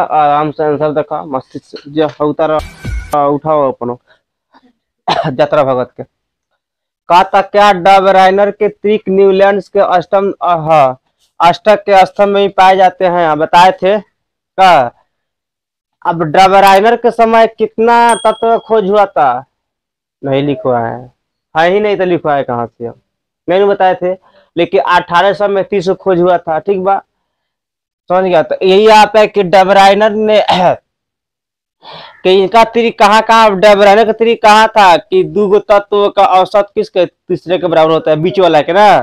आराम से आंसर देखा मस्तिष्क जे उतार उठाओ अपनो यात्रा भगत के कहा था क्या डबराइनर के त्रिक न्यूलैंड्स के अष्टम अष्टक के स्तंभ में ही पाए जाते हैं, बताए थे का। अब डबराइनर के समय कितना तत्व खोज हुआ था, नहीं लिखवा है ही नहीं तो लिखवा है कहाँ से, मैंने बताए थे। लेकिन 1830 खोज हुआ था, ठीक बा, समझ गया। तो यही आता है कि डबराइनर ने कि इनका त्रिक कहाँ कहाँ, डबराइनर का त्रिक कहाँ था कि दो तत्व का औसत किसके तीसरे के बराबर होता है, बीच वाला के ना।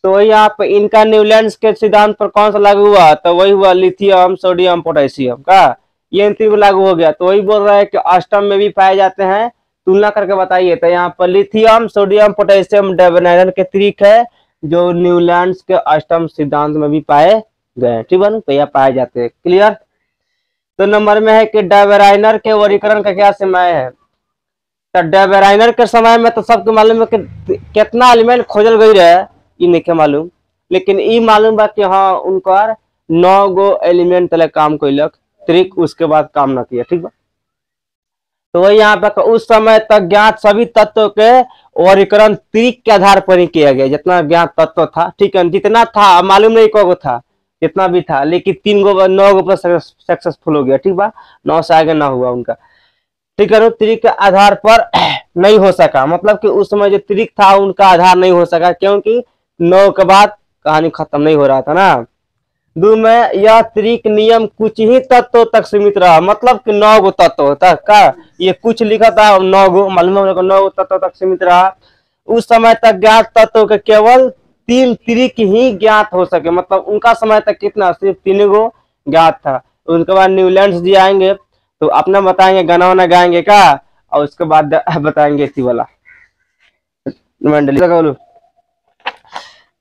तो वही यहाँ पे इनका न्यूलैंड्स के सिद्धांत पर कौन सा लागू हुआ, तो वही हुआ लिथियम सोडियम पोटेशियम का, ये तीन लागू हो गया। तो वही बोल रहा है कि अष्टम में भी पाए जाते हैं, तुलना करके बताइए। तो यहाँ पर लिथियम सोडियम पोटेशियम डबराइनर के त्रिक है जो न्यूलैंड्स के अष्टम सिद्धांत में भी पाए गए, ठीक है, तो यह पाए जाते हैं। क्लियर। तो नंबर में है कि डबराइनर के वर्गीकरण का क्या समय है। तो डबराइनर के समय में तो सबको मालूम है कि कितना एलिमेंट खोजल गई रहे, ये नहीं मालूम, लेकिन ये मालूम बा कि हाँ उनका 9 गो एलिमेंट तले काम कैलक, त्रिक उसके बाद काम न किया, ठीक बा। तो वही यहाँ पे उस समय तक ज्ञात सभी तत्वों के वर्गीकरण त्रिक के आधार पर ही किया गया, जितना ज्ञात तत्व था, ठीक है, जितना था मालूम नहीं कौन था, जितना भी था, लेकिन 9 गो पर सक्सेसफुल हो गया, ठीक बा, 9 से आगे ना हुआ उनका, ठीक है। त्रिक के आधार पर नहीं हो सका, मतलब कि उस समय जो त्रिक था उनका आधार नहीं हो सका, क्योंकि 9 के बाद कहानी खत्म नहीं हो रहा था ना। दो में यह त्रिक नियम कुछ ही तत्वों तक सीमित रहा, मतलब कि 9 गो तत्व तक का, ये कुछ लिखा था 9 गो, मालूम है 9 गो तत्व तक सीमित रहा। उस समय तक ज्ञात तत्व के केवल 3 त्रिक ही ज्ञात हो सके, मतलब उनका समय तक कितना, सिर्फ 3 गो ज्ञात था। उनके बाद न्यूलैंड्स जी आएंगे तो अपना बताएंगे, गाना वाना गाएंगे का, और उसके बाद बताएंगे इसी वाला मंडली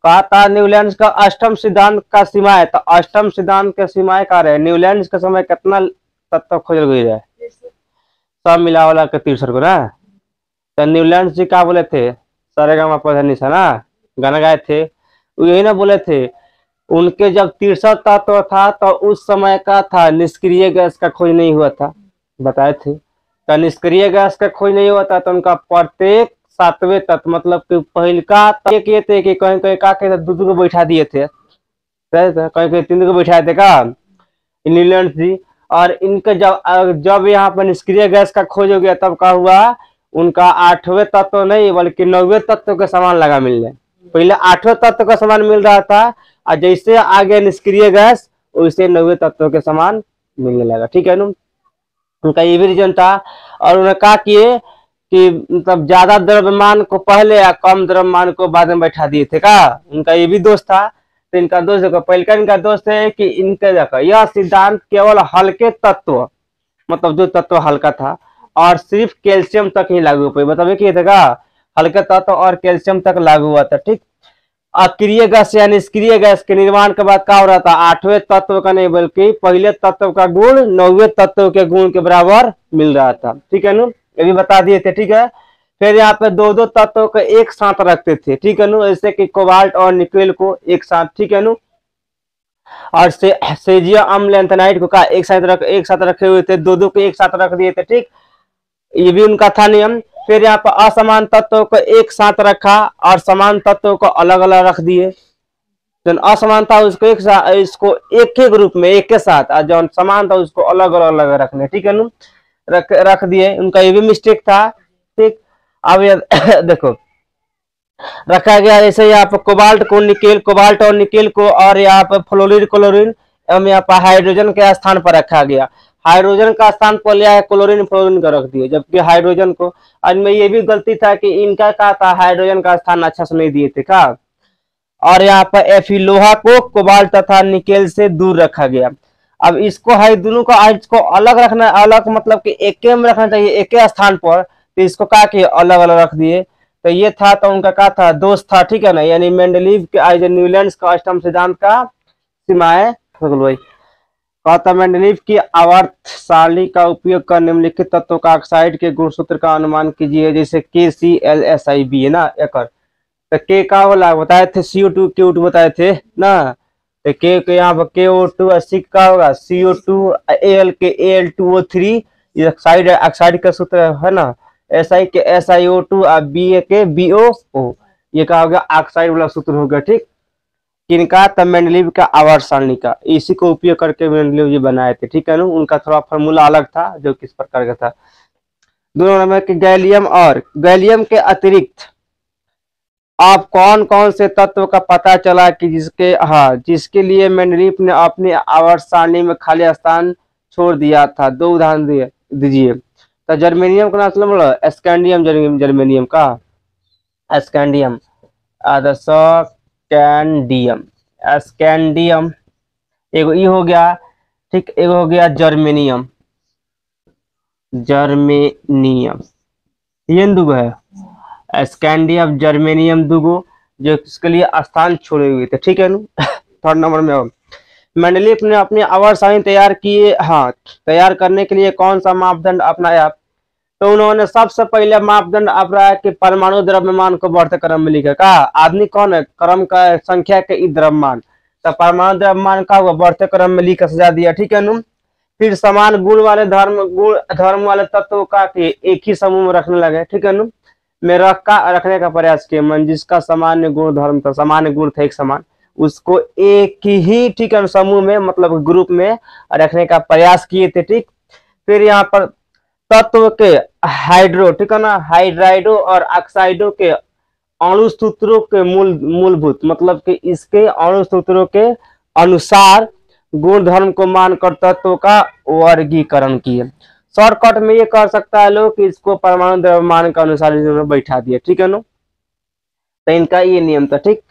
कहा था न्यूलैंड्स का अष्टम सिद्धांत का सीमाएं। तो अष्टम सिद्धांत के सीमाएं का रहे, न्यूलैंड्स के समय कितना तत्व खोजल गई है, सब मिला वाला के 63 को ना। तो न्यूलैंड्स जी क्या बोले थे, सारेगामा पधनिसा ना गाना गाए थे, यही ना बोले थे। उनके जब 63 तत्व था तो उस समय का था निष्क्रिय गैस का खोज नहीं हुआ था, बताए थे। तो निष्क्रिय गैस का खोज नहीं हुआ था, तो उनका प्रत्येक 7वें तत्व, मतलब कि पहल का ये थे कि कहीं कहीं का दो को बैठा दिए थे, कहीं कहीं 3 को बैठाए थे का न्यूलैंड्स जी। और इनके जब यहाँ पर निष्क्रिय गैस का खोज हो गया तब क्या हुआ, उनका 8वें तत्व नहीं बल्कि 9वें तत्व के समान लगा मिलने। पहले 8वें तत्व का समान मिल रहा था, और जैसे आगे निष्क्रिय गैस वैसे 9वें तत्व के समान मिलने लगा, ठीक है ना। उनका ये भी रीजन था। और उन्होंने कहा कि मतलब ज्यादा द्रव्यमान को पहले या कम द्रव्यमान को बाद में बैठा दिए थे का, उनका ये भी दोष था। तो इनका दोष देखो, पहले का इनका दोष है कि इनके देखो यह सिद्धांत केवल हल्के तत्व, मतलब जो तत्व हल्का था और सिर्फ कैल्शियम तक ही लागू हुआ, मतलब ये था हल्के तत्व और कैल्शियम तक लागू हुआ था, ठीक। अक्रिय गैस या निष्क्रिय गैस के निर्माण के बाद क्या हो रहा था, 8वें तत्व का नहीं बल्कि पहले तत्व का गुण 9वें तत्व के गुण के बराबर मिल रहा था, ठीक है ना, ये भी बता दिए थे, ठीक है। फिर यहाँ पे 2 तत्वों को एक साथ रखते थे, ठीक है ना, जैसे कि कोबाल्ट और निकेल को एक साथ, ठीक है ना। और सेजिया अम्ल एंथनाइट को का एक साथ रखे हुए थे, 2 को एक साथ रख दिए थे, ठीक, ये भी उनका था नियम। फिर यहाँ पर असमान तत्वों को एक साथ रखा और समान तत्वों को अलग अलग रख दिए। जो असमान था उसको इसको एक ही ग्रुप में एक के साथ, और जो समान था उसको अलग अलग रखने, ठीक है ना, रख दिए। उनका ये भी मिस्टेक था, ठीक। अब ये देखो रखा गया जैसे यहाँ पर कोबाल्ट और निकेल को, और यहाँ पर फ्लोरीन क्लोरीन एवं यहाँ पर हाइड्रोजन के स्थान पर रखा गया। हाइड्रोजन का स्थान पर लिया है क्लोरीन फ्लोरीन का रख दिए, जबकि हाइड्रोजन को, आज में ये भी गलती था कि इनका क्या था, हाइड्रोजन का स्थान अच्छा से नहीं दिए थे का। और यहाँ पर एफी लोहा को कोबाल्ट तथा निकेल से दूर रखा गया। अब इसको है दोनों को इसको अलग रखना, अलग मतलब कि एक में रखना चाहिए एक स्थान पर, तो इसको क्या किए अलग अलग रख दिए। तो ये था, तो उनका क्या था, दोष था, ठीक है ना। यानी मेंडलीव के न्यूलैंड्स का अष्टम सिद्धांत का सीमाएं भाई कहता मेंडलीव की आवर्त सारणी का उपयोग कर निम्नलिखित तत्वों का ऑक्साइड के गुणसूत्र का अनुमान कीजिए, जैसे KClSiB है ना, एक तो के का वाला बताए थे, CO2 Q2 बताए थे ना। तो के यहाँ पर KO2 80 का होगा CO2 Al के Al2O3, ये ऑक्साइड का सूत्र है ना, Si के SiO2 और Ba के BOO, ये क्या हो गया ऑक्साइड वाला सूत्र हो गया। ठीक, किनका? तब मेंडलीव का आवर्त सारणी का, इसी को उपयोग करके मेंडलीव जी बनाए थे। ठीक है ना, उनका थोड़ा फॉर्मूला अलग था जो किस प्रकार का था। 2 नंबर के गैलियम, और गैलियम के अतिरिक्त आप कौन कौन से तत्व का पता चला कि जिसके लिए मेंडलीव ने अपनी आवर्त सारणी में खाली स्थान छोड़ दिया था? 2 उदाहरण दीजिए। तो जर्मेनियम का नाम बोलो, स्कैंडियम, जर्मेनियम का स्कैंडियम, स्कैंडियम एगो ई हो गया। ठीक, एगो हो गया जर्मेनियम, ये दुगो है, स्कैंडियम जर्मेनियम दुगो, जो इसके लिए स्थान छोड़े हुए थे। ठीक है ना। 3rd नंबर में मेंडलीव ने अपनी आवर्त सारणी तैयार करने के लिए कौन सा मापदंड अपनाया? तो उन्होंने सबसे पहले मापदंड अपनाया कि परमाणु द्रव्यमान को बढ़ते क्रम में लिखा। का आदमी कौन है? क्रम का संख्या के द्रव्यमान, तो परमाणु द्रव्यमान का हुआ बढ़ते क्रम में लिख सजा दिया। ठीक है ना। फिर समान गुण वाले धर्म वाले तत्वों का एक ही समूह में रखने लगे। ठीक है ना, में रखने का प्रयास किया। मन जिसका सामान्य गुण धर्म था, सामान्य गुण था एक समान, उसको एक ही ठीक है समूह में मतलब ग्रुप में रखने का प्रयास किए थे। ठीक, फिर यहाँ पर तत्व के हाइड्रो, ठीक है ना, हाइड्राइडो और ऑक्साइडो के अणु सूत्रों के मूलभूत मतलब कि इसके अणु सूत्रों के अनुसार गुण धर्म को मानकर तत्वों का वर्गीकरण किए। शॉर्टकट में ये कर सकता है लोग कि इसको परमाणु द्रव्यमान के अनुसार इन्होंने बैठा दिया। ठीक है ना, तो इनका ये नियम था। ठीक,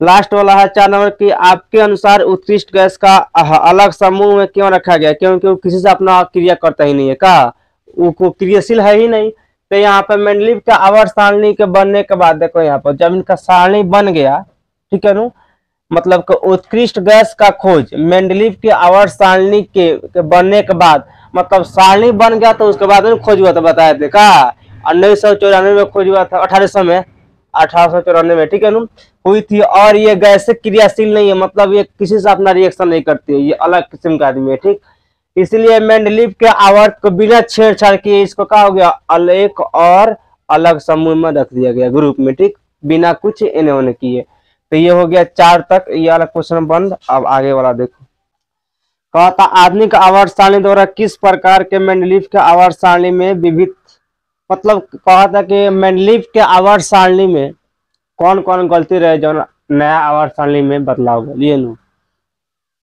लास्ट वाला है 4 नंबर की, आपके अनुसार उत्कृष्ट गैस का अलग समूह में क्यों रखा गया? क्योंकि वो किसी से अपना क्रिया करता ही नहीं है, का वो क्रियाशील है ही नहीं। तो यहाँ पर मेंडलीव के आवर्त सारणी के बनने के बाद देखो, यहाँ पर जब इनका सारणी बन गया, ठीक है ना, मतलब कि उत्कृष्ट गैस का खोज मेंडलीव के आवर्त सारणी के बनने के बाद, मतलब सारणी बन गया तो उसके बाद में खोज हुआ था, बताए थे का 1994 में खोज हुआ था, 1894 में। ठीक है ना, हुई थी। और ये गैस क्रियाशील नहीं है, मतलब ये किसी से अपना रिएक्शन नहीं करती है, ये अलग किस्म का आदमी है। ठीक, इसलिए मेंडलीव के आवर्त को बिना छेड़छाड़ किए इसको क्या हो गया, एक और अलग समूह में रख दिया गया ग्रुप में। ठीक, बिना कुछ इन्हें होने किए। तो ये हो गया 4 तक, ये वाला क्वेश्चन बंद। अब आगे वाला देखो, कहा था आधुनिक आवर्त सारणी द्वारा किस प्रकार के मेंडलीव के आवर्त सारणी में विविध, मतलब कहा था कि मेंडलीव के आवर्त सारणी में कौन कौन गलती रहे जो नया आवर्त सारणी में बदलाव लिए नु।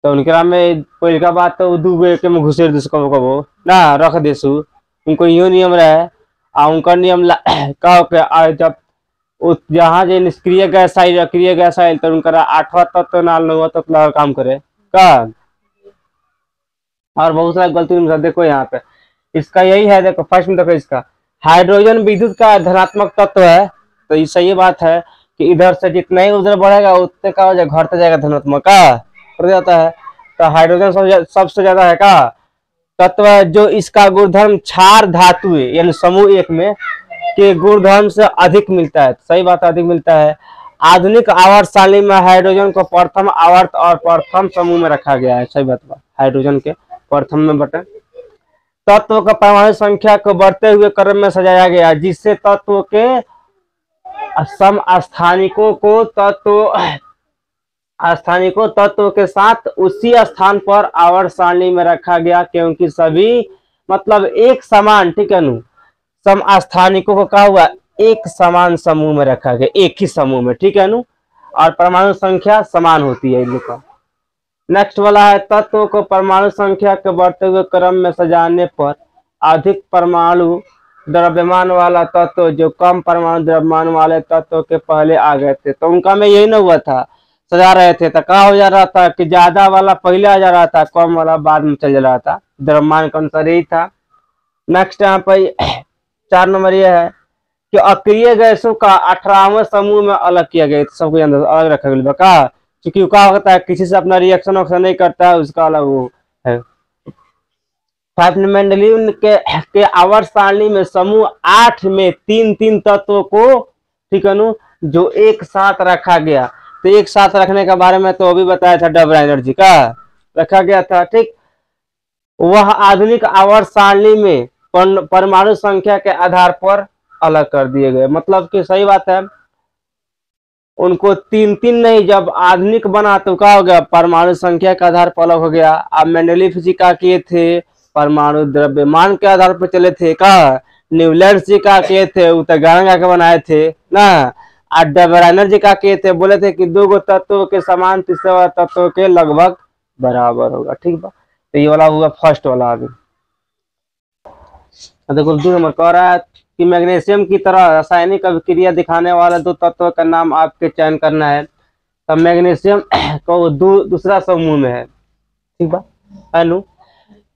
तो उनके में पहले का बात तो दूबे के में घुसेर दिस कबो ना रख देसु, उनको यो नियम रहे आ उनका नियम कह के जब जहाँ जे निष्क्रिय गैस आई सक्रिय गैस आई तो उनका 8वां तत्व नाल 9वां तत्व काम करे का। और बहुत सारा गलती देखो यहाँ पे, इसका यही है, देखो फर्स्ट में देखो, इसका हाइड्रोजन विद्युत का धनात्मक तत्व है। तो ये सही बात है कि इधर से जितना ही उधर बढ़ेगा उतने का हो जाएगा, घटता जाएगा धनात्मक का बढ़ जाता है। तो हाइड्रोजन सबसे ज्यादा है का तत्व है जो इसका गुणधर्म क्षार धातु यानी समूह 1 में के गुणधर्म से अधिक मिलता है। सही बात, अधिक मिलता है। आधुनिक आवर्त सारणी में हाइड्रोजन को प्रथम आवर्त और प्रथम समूह में रखा गया है। सही बात, हाइड्रोजन के प्रथम में बटे तत्व का परमाणु संख्या को बढ़ते हुए क्रम में सजाया गया, जिससे तत्व के समस्थानिकों तत्व के साथ उसी स्थान पर आवर्त सारणी में रखा गया, क्योंकि सभी मतलब एक समान, ठीक है नु, समस्थानिकों को कहा हुआ एक समान समूह में रखा गया, एक ही समूह में। ठीक है नु, और परमाणु संख्या समान होती है इनका। नेक्स्ट वाला है तत्व को परमाणु संख्या के बढ़ते हुए क्रम में सजाने पर अधिक परमाणु द्रव्यमान वाला तत्व जो कम परमाणु द्रव्यमान वाले तत्व के पहले आ गए थे, तो उनका में यही न हुआ था, सजा रहे थे तो क्या हो जा रहा था कि ज्यादा वाला पहले आ जा रहा था, कम वाला बाद में चल जा रहा था, द्रव्यमान का अनुसार यही था। नेक्स्ट यहाँ पर 4 नंबर यह है कि अक्रिय गैसों का 18वें समूह में अलग किया गया, सबके अंदर अलग रखा गया का, क्योंकि क्या होता है किसी से अपना रिएक्शन नहीं करता है, उसका अलग वो है। मेंडलीव के आवर्त सारणी में समूह 8 में 3-3 तत्वों को, ठीक है नु, जो एक साथ रखा गया। तो एक साथ रखने के बारे में तो अभी बताया था, डबल एनर्जी का रखा गया था। ठीक, वह आधुनिक आवर्त सारणी में परमाणु संख्या के आधार पर अलग कर दिए गए। मतलब कि सही बात है, उनको तीन तीन नहीं, जब आधुनिक बना तो क्या हो गया, परमाणु संख्या के आधार पर अलग हो गया। अब मेंडलीव जी का किए थे परमाणु द्रव्यमान के आधार पर चले थे, का न्यूलैंड्स जी का किए थे उतगांगा के बनाए थे ना। डबराइनर जी का किए थे, बोले थे कि दो गो तत्वों के समान तीसरे तत्वों के लगभग बराबर होगा। ठीक बा, तो ये वाला हुआ फर्स्ट वाला। अभी देखो 2 नंबर कह रहा है कि मैग्नीशियम की तरह रासायनिक अभिक्रिया दिखाने वाले दो तत्वों का नाम आपके चयन करना है। तब मैग्नीशियम को दूसरा समूह में है। ठीक बा,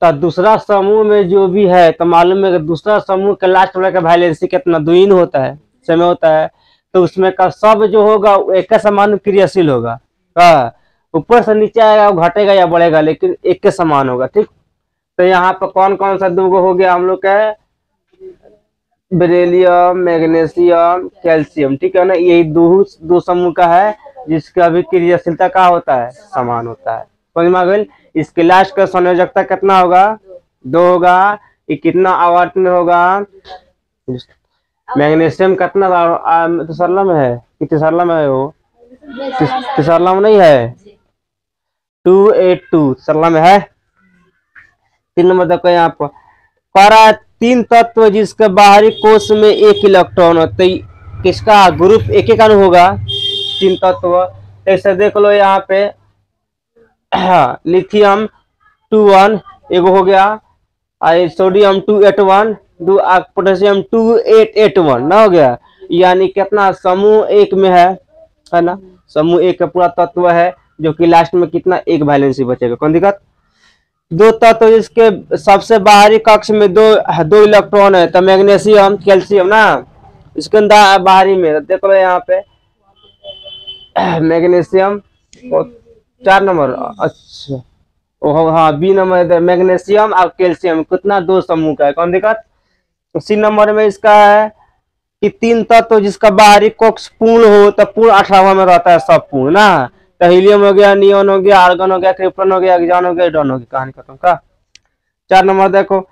तो दूसरा समूह में जो भी है तो मालूम है कि दूसरा समूह के लास्ट वाला का वैलेंसी कितना, 2 इन होता है, समय होता है। तो उसमें का सब जो होगा एक के समान क्रियाशील होगा, ऊपर से नीचे आएगा वो घटेगा या बढ़ेगा, लेकिन एक के समान होगा। ठीक, तो यहाँ पर कौन कौन सा 2 हो गया हम लोग का, बेरिलियम, मैग्नीशियम, कैल्शियम। ठीक है ना, यही दो समूह का है जिसका अभी क्रियाशीलता का होता है, समान होता है। समझ में आ गई। इसके लास्ट का संयोजकता कितना होगा, 2 होगा। ये कितना आवर्त में होगा, मैग्नीशियम कितना तीसरा में है कि तीसरा में है, वो तीसरा में नहीं है, 282 तीसरा में है। 3 नंबर देखो यहाँ पर कह रहा है 3 तत्व जिसके बाहरी कोश में 1 इलेक्ट्रॉन होता है, किसका ग्रुप एक एक अणु होगा, 3 तत्व। ऐसे देख लो यहाँ पे लिथियम 21 एगो हो गया, सोडियम 281, पोटेशियम 2881 ना हो गया। यानी कितना समूह 1 में है ना, समूह 1 का पूरा तत्व है, जो कि लास्ट में कितना 1 वैलेंसी बचेगा। कौन दिक्कत, 2 तत्व जिसके सबसे बाहरी कक्ष में दो इलेक्ट्रॉन है, तो मैग्नीशियम, कैल्शियम ना, इसके अंदर बाहरी में देख लो यहाँ पे मैग्नीशियम 4 नंबर, अच्छा ओहो हाँ, बी नंबर मैग्नीशियम और कैल्शियम, कितना 2 समूह का है। कौन दिक्कत, सी नंबर में इसका है कि 3 तत्व जिसका बाहरी कक्ष पूर्ण हो, तो पूर्ण 18वां में रहता है सब पूर्ण ना। तो हीलियम हो गया, नियोन हो गया, आर्गन हो गया, क्रिप्टन हो गया, एक्सॉन हो गया, डॉन हो गया, कहानी खत्म का। 4 नंबर देखो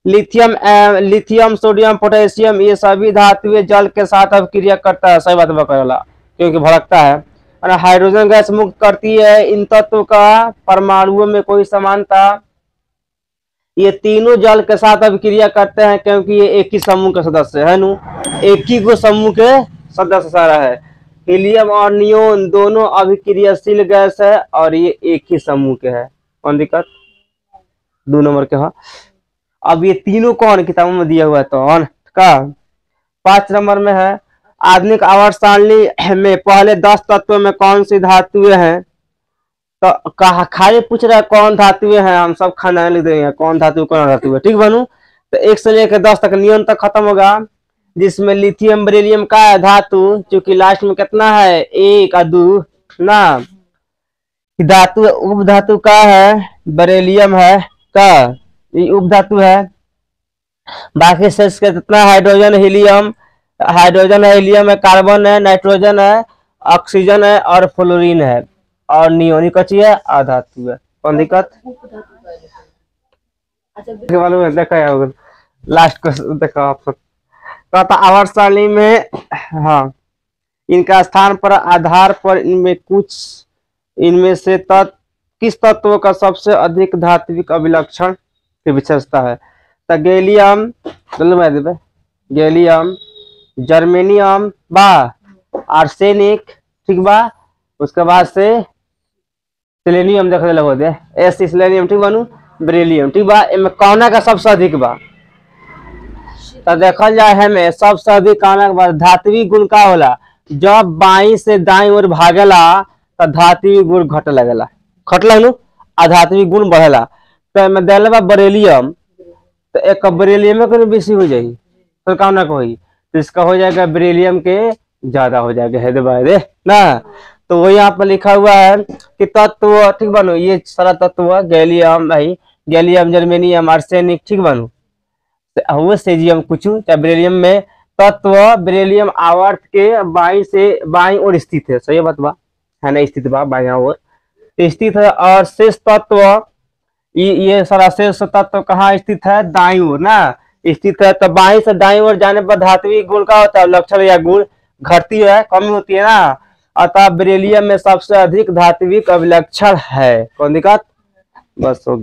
लिथियम, सोडियम, पोटेशियम, ये सभी धातुएं जल के साथ अभिक्रिया करता है। सही बात बकरला, क्योंकि भड़कता है और हाइड्रोजन गैस मुक्त करती है। इन तत्वों का परमाणुओं में कोई समानता, ये तीनों जल के साथ अभिक्रिया करते हैं क्योंकि ये एक ही समूह के सदस्य है नु, एक ही को समूह के सदस्य सारा है। हीलियम और नियोन दोनों अभिक्रियाशील गैस है और ये एक ही समूह के है। कौन दिक्कत, 2 नंबर के। हाँ, अब ये तीनों कौन किताबों में दिया हुआ है तो का। 5 नंबर में है आधुनिक आवर्त सारणी में पहले 10 तत्वों में कौन सी धातुएं हैं, तो खाली पूछ रहा है कौन धातुएं हैं, हम सब खाना लिख देंगे कौन धातु कौन धातु है। ठीक बनू, तो 1 से लेकर 10 तक नियन तक खत्म होगा, जिसमें लिथियम बेरिलियम का है धातु, क्योंकि लास्ट में कितना है 1 और 2 ना। धातु उप धातु का है बेरिलियम है का, ये उप धातु है। बाकी शेष का कितना हाइड्रोजन, हीलियम, हाइड्रोजन है, हीलियम है, कार्बन है, नाइट्रोजन है, ऑक्सीजन है और फ्लोरीन है, और नियोनी कची है अधातु है। कौन दिक्कत, मालूम है, देखा लास्ट क्वेश्चन देखा आप सब। कहता आवर्त सारणी में हाँ इनका स्थान पर आधार पर इनमें से किस तत्व का सबसे अधिक धात्विक अभिलक्षण की विशेषता है। तो गैलियम, गैलियम, जर्मेनियम बा, आर्सेनिक, ठीक बा, उसके बाद से सेलेनियम देख लगो दे, सेलेनियम, ठीक बनू, बेरिलियम, ठीक बा। इनमें कौना का सबसे अधिक बा, तो देखल जाए हमें सबसे अधिक कौना के बाद धात्विक गुण का होला, जब बाई से दाई ओर भागेला तो धात्विक गुण घट लगेला, घटला नु अधात्विक गुण बढ़ेला। तो मैं देले बा बेरिलियम, तो एक बेरिलियम के बेसी हो जाई तो कौना को होई, तो इसका हो जाएगा बेरिलियम के ज्यादा हो जाएगा, है दे ना। तो वो यहाँ पर लिखा हुआ है कि तत्व, ठीक बनो, ये सारा तत्व गैलियम भाई, गैलियम, जर्मेनियम, आर्सेनिक, ठीक बनो, वो सेजियम कुछ बेरिलियम में तत्व बेरिलियम आवर्त के बाई से बाई ओर स्थित है। सही बात बा, है ना, स्थित बा बाया ओर स्थित है। और शेष तत्व ये सारा शेष तत्व कहाँ स्थित है, दाईं ओर ना स्थित है। तो बाईं से दाईं ओर जाने पर धात्विक गुण का होता है, लक्षण या गुण घटती है, कमी होती है ना। अतः बेरिलियम में सबसे अधिक धात्विक अभिलक्षण है। कौन दिक्कत, बस हो गया।